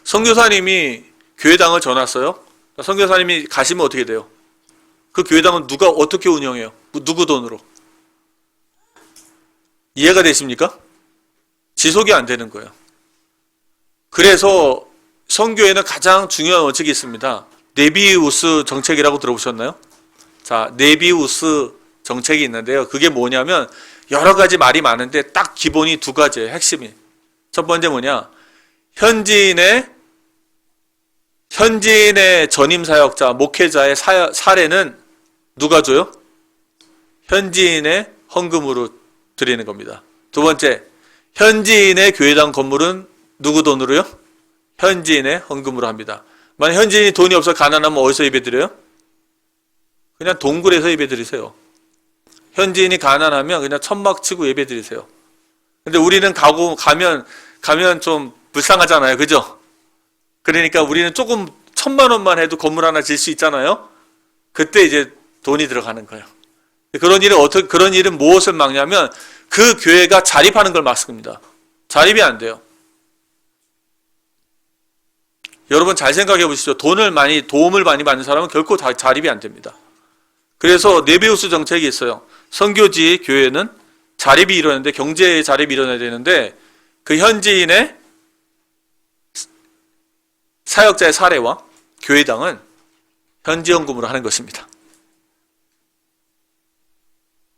선교사님이 교회당을 져놨어요. 선교사님이 가시면 어떻게 돼요? 그 교회당은 누가 어떻게 운영해요? 누구 돈으로? 이해가 되십니까? 지속이 안 되는 거예요. 그래서 선교에는 가장 중요한 원칙이 있습니다. 네비우스 정책이라고 들어보셨나요? 자, 네비우스 정책이 있는데요. 그게 뭐냐면 여러 가지 말이 많은데 딱 기본이 두 가지예요. 핵심이. 첫 번째 뭐냐? 현지인의 전임 사역자, 목회자의 사례는 누가 줘요? 현지인의 헌금으로 드리는 겁니다. 두 번째, 현지인의 교회당 건물은 누구 돈으로요? 현지인의 헌금으로 합니다. 만약 현지인이 돈이 없어 가난하면 어디서 예배드려요? 그냥 동굴에서 예배드리세요. 현지인이 가난하면 그냥 천막 치고 예배드리세요. 근데 우리는 가면 좀 불쌍하잖아요. 그죠? 그러니까 우리는 조금 1,000,000원만 해도 건물 하나 질 수 있잖아요. 그때 이제 돈이 들어가는 거예요. 그런 일은 무엇을 막냐면 그 교회가 자립하는 걸 막습니다. 자립이 안 돼요. 여러분 잘 생각해 보십시오. 도움을 많이 받는 사람은 결코 자립이 안 됩니다. 그래서 네비우스 정책이 있어요. 선교지 교회는 자립이 일어나는데 경제의 자립이 일어나야 되는데 그 현지인의 사역자의 사례와 교회당은 현지 헌금으로 하는 것입니다.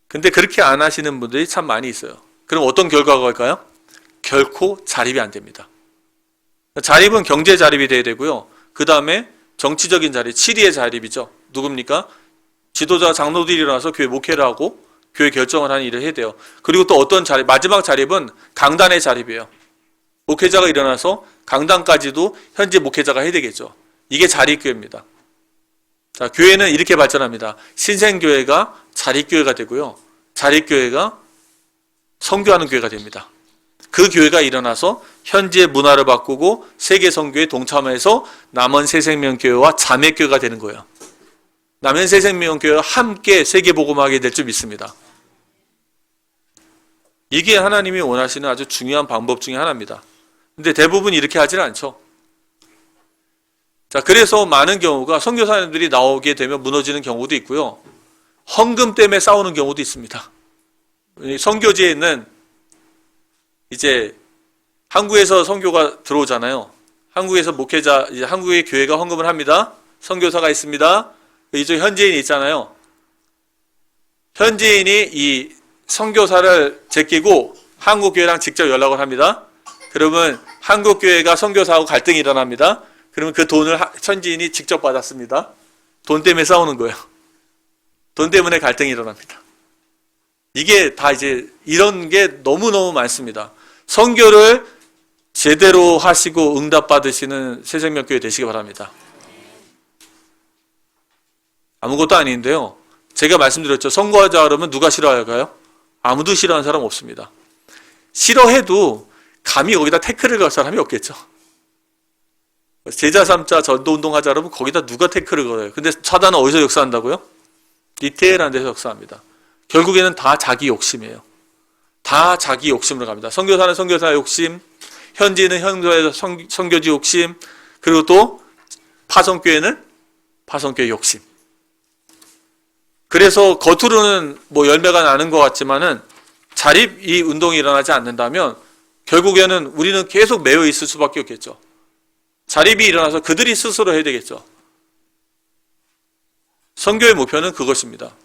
근데 그렇게 안 하시는 분들이 참 많이 있어요. 그럼 어떤 결과가 올까요? 결코 자립이 안 됩니다. 자립은 경제 자립이 돼야 되고요. 그 다음에 정치적인 자립, 치리의 자립이죠. 누굽니까? 지도자 장로들이 일어나서 교회 목회를 하고 교회 결정을 하는 일을 해야 돼요. 그리고 또 어떤 자립, 마지막 자립은 강단의 자립이에요. 목회자가 일어나서 강단까지도 현지 목회자가 해야 되겠죠. 이게 자립교회입니다. 자, 교회는 이렇게 발전합니다. 신생교회가 자립교회가 되고요. 자립교회가 선교하는 교회가 됩니다. 그 교회가 일어나서 현지의 문화를 바꾸고 세계 선교에 동참해서 남원 새생명교회와 자매교회가 되는 거예요. 남원 새생명교회와 함께 세계 복음하게 될 줄 믿습니다. 이게 하나님이 원하시는 아주 중요한 방법 중에 하나입니다. 근데 대부분 이렇게 하지는 않죠. 자, 그래서 많은 경우가 선교사님들이 나오게 되면 무너지는 경우도 있고요. 헌금 때문에 싸우는 경우도 있습니다. 선교지에 있는 이제 한국에서 선교가 들어오잖아요. 한국에서 목회자, 이제 한국의 교회가 헌금을 합니다. 선교사가 있습니다. 이쪽 현지인이 있잖아요. 현지인이 이 선교사를 제끼고 한국 교회랑 직접 연락을 합니다. 그러면 한국 교회가 선교사하고 갈등이 일어납니다. 그러면 그 돈을 현지인이 직접 받았습니다. 돈 때문에 싸우는 거예요. 돈 때문에 갈등이 일어납니다. 이게 다 이제 이런 게 너무너무 많습니다. 선교를 제대로 하시고 응답받으시는 새생명교회 되시기 바랍니다. 아무것도 아닌데요. 제가 말씀드렸죠. 선거하자 그러면 누가 싫어할까요? 아무도 싫어하는 사람 없습니다. 싫어해도 감히 거기다 태클을 걸 사람이 없겠죠. 제자 삼자 전도운동 하자 그러면 거기다 누가 태클을 걸어요. 근데 사단은 어디서 역사한다고요? 디테일한 데서 역사합니다. 결국에는 다 자기 욕심이에요. 다 자기 욕심으로 갑니다. 선교사는 선교사 욕심, 현지는 현지에서 선교지 욕심, 그리고 또 파송교회는 파송교회 욕심. 그래서 겉으로는 뭐 열매가 나는 것 같지만은 자립 이 운동이 일어나지 않는다면 결국에는 우리는 계속 매여 있을 수밖에 없겠죠. 자립이 일어나서 그들이 스스로 해야 되겠죠. 선교의 목표는 그것입니다.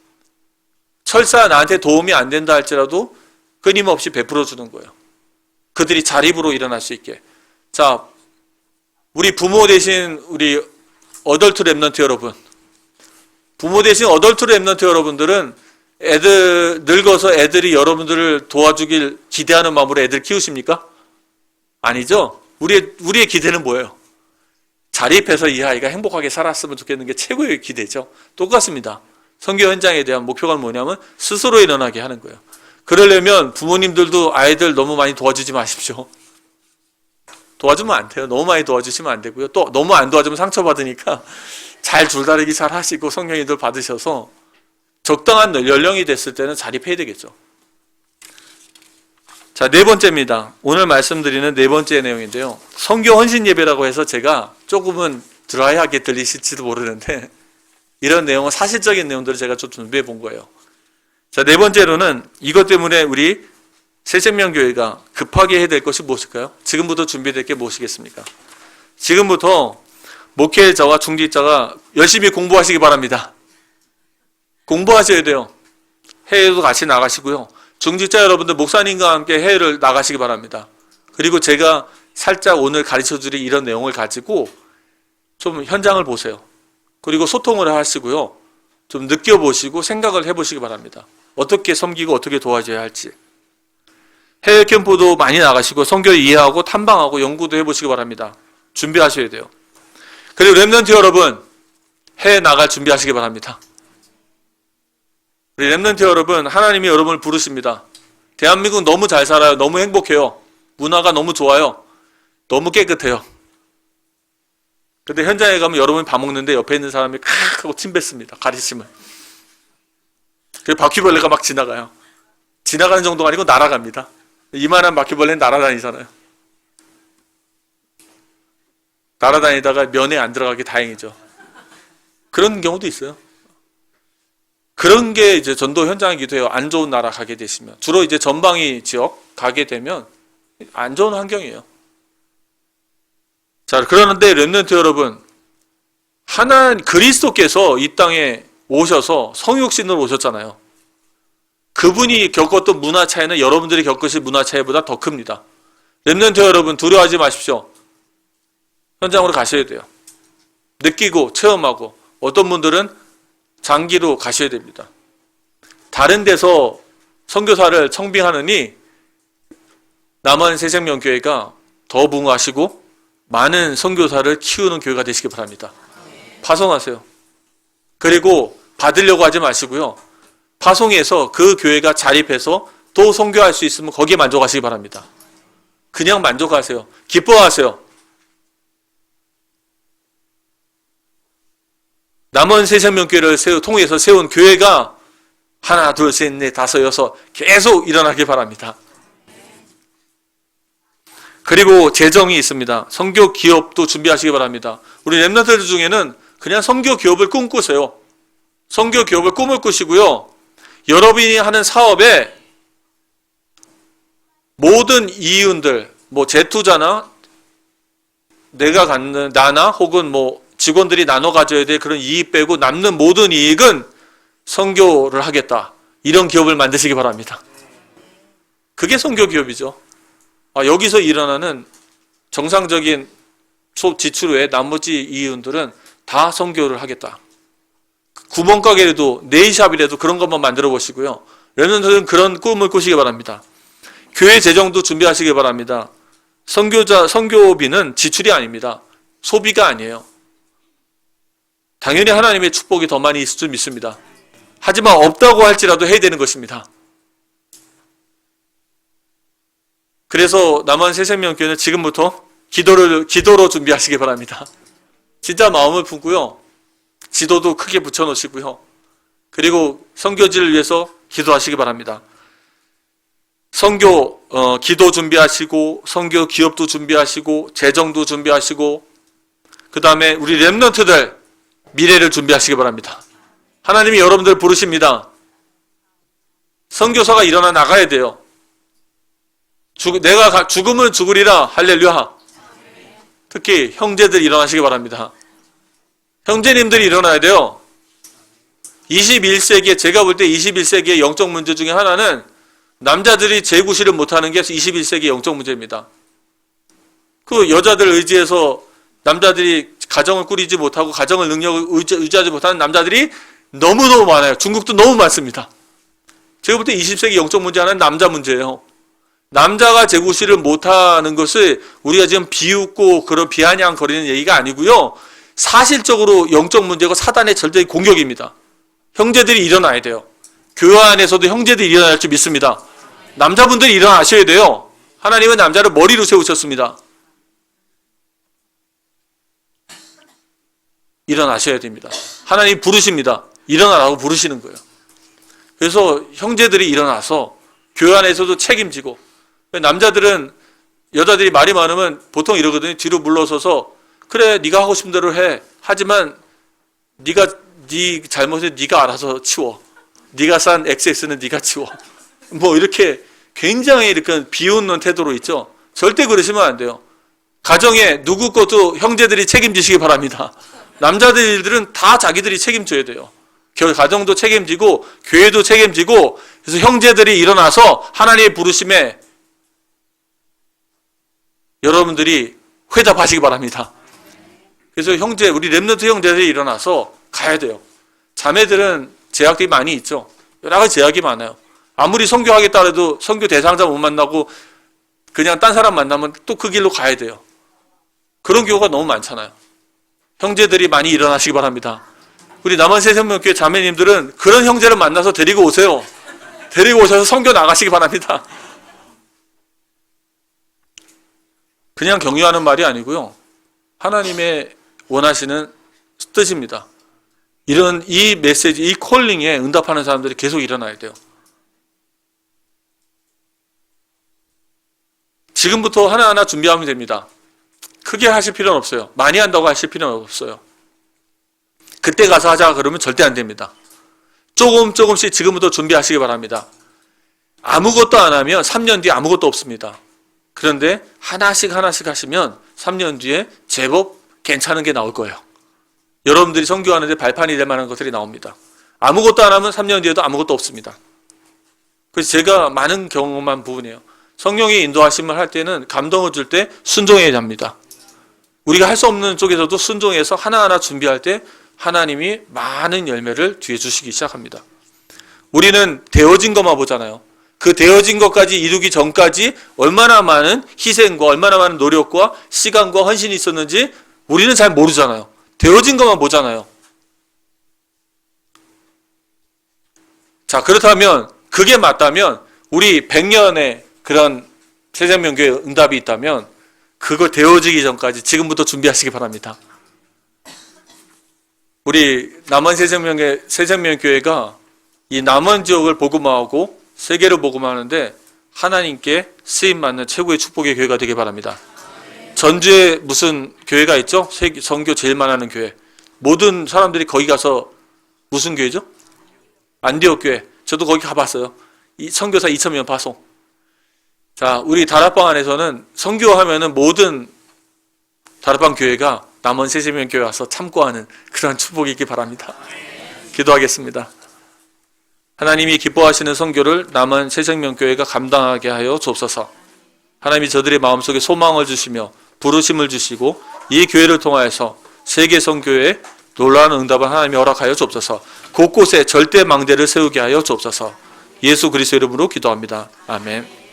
설사 나한테 도움이 안 된다 할지라도 끊임없이 베풀어 주는 거예요. 그들이 자립으로 일어날 수 있게. 자, 우리 부모 되신 우리 어덜트 랩넌트 여러분, 부모 되신 어덜트 랩넌트 여러분들은 애들 늙어서 애들이 여러분들을 도와주길 기대하는 마음으로 애들 키우십니까? 아니죠. 우리의 기대는 뭐예요? 자립해서 이 아이가 행복하게 살았으면 좋겠는 게 최고의 기대죠. 똑같습니다. 선교 현장에 대한 목표가 뭐냐면 스스로 일어나게 하는 거예요. 그러려면 부모님들도 아이들 너무 많이 도와주지 마십시오. 도와주면 안 돼요. 너무 많이 도와주시면 안 되고요. 또 너무 안 도와주면 상처받으니까 잘 줄다리기 잘 하시고 성령님들 받으셔서 적당한 연령이 됐을 때는 자립해야 되겠죠. 자, 네 번째입니다. 오늘 말씀드리는 네 번째 내용인데요. 선교 헌신 예배라고 해서 제가 조금은 드라이하게 들리실지도 모르는데 이런 내용은 사실적인 내용들을 제가 좀 준비해 본 거예요. 자, 네 번째로는 이것 때문에 우리 새생명교회가 급하게 해야 될 것이 무엇일까요? 지금부터 준비될 게 무엇이겠습니까? 지금부터 목회자와 중직자가 열심히 공부하시기 바랍니다. 공부하셔야 돼요. 해외도 같이 나가시고요. 중직자 여러분들 목사님과 함께 해외를 나가시기 바랍니다. 그리고 제가 살짝 오늘 가르쳐드릴 이런 내용을 가지고 좀 현장을 보세요. 그리고 소통을 하시고요. 좀 느껴보시고 생각을 해보시기 바랍니다. 어떻게 섬기고 어떻게 도와줘야 할지. 해외 캠프도 많이 나가시고 선교 이해하고 탐방하고 연구도 해보시기 바랍니다. 준비하셔야 돼요. 그리고 렘넌트 여러분, 해외 나갈 준비하시기 바랍니다. 우리 렘넌트 여러분, 하나님이 여러분을 부르십니다. 대한민국 너무 잘 살아요. 너무 행복해요. 문화가 너무 좋아요. 너무 깨끗해요. 근데 현장에 가면 여러분이 밥 먹는데 옆에 있는 사람이 칵 하고 침 뱉습니다. 가르침을. 그래서 바퀴벌레가 막 지나가요. 지나가는 정도가 아니고 날아갑니다. 이만한 바퀴벌레는 날아다니잖아요. 날아다니다가 면에 안 들어가기 다행이죠. 그런 경우도 있어요. 그런 게 이제 전도 현장이기도 해요. 안 좋은 나라 가게 되시면. 주로 이제 전방위 지역 가게 되면 안 좋은 환경이에요. 자, 그러는데 렘넌트 여러분, 그리스도께서 이 땅에 오셔서 성육신으로 오셨잖아요. 그분이 겪었던 문화 차이는 여러분들이 겪으실 문화 차이보다 더 큽니다. 렘넌트 여러분, 두려워하지 마십시오. 현장으로 가셔야 돼요. 느끼고 체험하고, 어떤 분들은 장기로 가셔야 됩니다. 다른 데서 선교사를 청빙하느니 남한 새생명교회가 더 부흥하시고 많은 선교사를 키우는 교회가 되시기 바랍니다. 파송하세요. 그리고 받으려고 하지 마시고요. 파송해서 그 교회가 자립해서 또 선교할 수 있으면 거기에 만족하시기 바랍니다. 그냥 만족하세요. 기뻐하세요. 남원 새생명교회를 통해서 세운 교회가 하나, 둘, 셋, 넷, 다섯, 여섯 계속 일어나길 바랍니다. 그리고 재정이 있습니다. 선교 기업도 준비하시기 바랍니다. 우리 렘넌트들 중에는 그냥 선교 기업을 꿈꾸세요. 선교 기업을 꿈을 꾸시고요. 여러분이 하는 사업에 모든 이윤들, 뭐 재투자나 내가 갖는 나나 혹은 뭐 직원들이 나눠 가져야 될 그런 이익 빼고 남는 모든 이익은 선교를 하겠다. 이런 기업을 만드시기 바랍니다. 그게 선교 기업이죠. 여기서 일어나는 정상적인 지출 외에 나머지 이윤들은 다 선교를 하겠다. 구멍가게라도 네일샵이라도 그런 것만 만들어 보시고요. 렘넌트들은 그런 꿈을 꾸시기 바랍니다. 교회 재정도 준비하시기 바랍니다. 선교비는 지출이 아닙니다. 소비가 아니에요. 당연히 하나님의 축복이 더 많이 있을 줄 믿습니다. 하지만 없다고 할지라도 해야 되는 것입니다. 그래서 남원 새생명교회는 지금부터 기도로 준비하시기 바랍니다. 진짜 마음을 품고요. 지도도 크게 붙여놓으시고요. 그리고 선교지를 위해서 기도하시기 바랍니다. 선교 기도 준비하시고, 선교 기업도 준비하시고, 재정도 준비하시고, 그 다음에 우리 렘넌트들 미래를 준비하시기 바랍니다. 하나님이 여러분들 부르십니다. 선교사가 일어나 나가야 돼요. 내가 죽으면 죽으리라. 할렐루야. 특히 형제들 일어나시기 바랍니다. 형제님들이 일어나야 돼요. 21세기에 제가 볼 때 21세기의 영적 문제 중에 하나는 남자들이 재구실을 못하는 게 21세기 영적 문제입니다. 그 여자들 의지해서 남자들이 가정을 꾸리지 못하고 가정을 능력을 의지하지 못하는 남자들이 너무너무 많아요. 중국도 너무 많습니다. 제가 볼 때 20세기 영적 문제 하나는 남자 문제예요. 남자가 재구실을 못하는 것을 우리가 지금 비웃고 그런 비아냥거리는 얘기가 아니고요. 사실적으로 영적 문제고 사단의 절대적인 공격입니다. 형제들이 일어나야 돼요. 교회 안에서도 형제들이 일어날 줄 믿습니다. 남자분들이 일어나셔야 돼요. 하나님은 남자를 머리로 세우셨습니다. 일어나셔야 됩니다. 하나님 부르십니다. 일어나라고 부르시는 거예요. 그래서 형제들이 일어나서 교회 안에서도 책임지고, 남자들은 여자들이 말이 많으면 보통 이러거든요. 뒤로 물러서서 그래 네가 하고 싶은 대로 해. 하지만 네 잘못을 네가 알아서 치워. 네가 싼 XX는 네가 치워. 뭐 이렇게 굉장히 이렇게 비웃는 태도로 있죠. 절대 그러시면 안 돼요. 가정에 누구 것도 형제들이 책임지시기 바랍니다. 남자들은 다 자기들이 책임져야 돼요. 가정도 책임지고 교회도 책임지고, 그래서 형제들이 일어나서 하나님의 부르심에 여러분들이 회답하시기 바랍니다. 그래서 우리 렘넌트 형제들이 일어나서 가야 돼요. 자매들은 제약들이 많이 있죠. 여러 가지 제약이 많아요. 아무리 선교하겠다 해도 선교 대상자 못 만나고 그냥 딴 사람 만나면 또 그 길로 가야 돼요. 그런 경우가 너무 많잖아요. 형제들이 많이 일어나시기 바랍니다. 우리 남원새생명교회 자매님들은 그런 형제를 만나서 데리고 오세요. 데리고 오셔서 선교 나가시기 바랍니다. 그냥 격려하는 말이 아니고요. 하나님의 원하시는 뜻입니다. 이 메시지, 이 콜링에 응답하는 사람들이 계속 일어나야 돼요. 지금부터 하나하나 준비하면 됩니다. 크게 하실 필요는 없어요. 많이 한다고 하실 필요는 없어요. 그때 가서 하자 그러면 절대 안 됩니다. 조금씩 지금부터 준비하시기 바랍니다. 아무것도 안 하면 3년 뒤에 아무것도 없습니다. 그런데 하나씩 하시면 3년 뒤에 제법 괜찮은 게 나올 거예요. 여러분들이 선교하는데 발판이 될 만한 것들이 나옵니다. 아무것도 안 하면 3년 뒤에도 아무것도 없습니다. 그래서 제가 많은 경험한 부분이에요. 성령의 인도하심을 할 때는 감동을 줄 때 순종해야 합니다. 우리가 할 수 없는 쪽에서도 순종해서 하나하나 준비할 때 하나님이 많은 열매를 뒤에 주시기 시작합니다. 우리는 되어진 것만 보잖아요. 그 되어진 것까지 이루기 전까지 얼마나 많은 희생과 얼마나 많은 노력과 시간과 헌신이 있었는지 우리는 잘 모르잖아요. 되어진 것만 보잖아요. 자, 그렇다면 그게 맞다면 우리 100년의 그런 새생명교회 응답이 있다면 그거 되어지기 전까지 지금부터 준비하시기 바랍니다. 우리 남원 새생명교회가 이 남원 지역을 복음화하고 세계를 복음화하는데 하나님께 쓰임받는 최고의 축복의 교회가 되길 바랍니다. 전주에 무슨 교회가 있죠? 선교 제일 많이 하는 교회. 모든 사람들이 거기 가서 무슨 교회죠? 안디옥 교회. 저도 거기 가봤어요. 선교사 2,000명 파송. 자, 우리 다락방 안에서는 선교하면은 모든 다락방 교회가 남원 새생명교회 와서 참고하는 그런 축복이 있기 바랍니다. 기도하겠습니다. 하나님이 기뻐하시는 선교를 남원 새생명교회가 감당하게 하여 주옵소서. 하나님이 저들의 마음속에 소망을 주시며 부르심을 주시고 이 교회를 통하여서 세계 선교에 놀라운 응답을 하나님이 허락하여 주옵소서. 곳곳에 절대 망대를 세우게 하여 주옵소서. 예수 그리스도 이름으로 기도합니다. 아멘.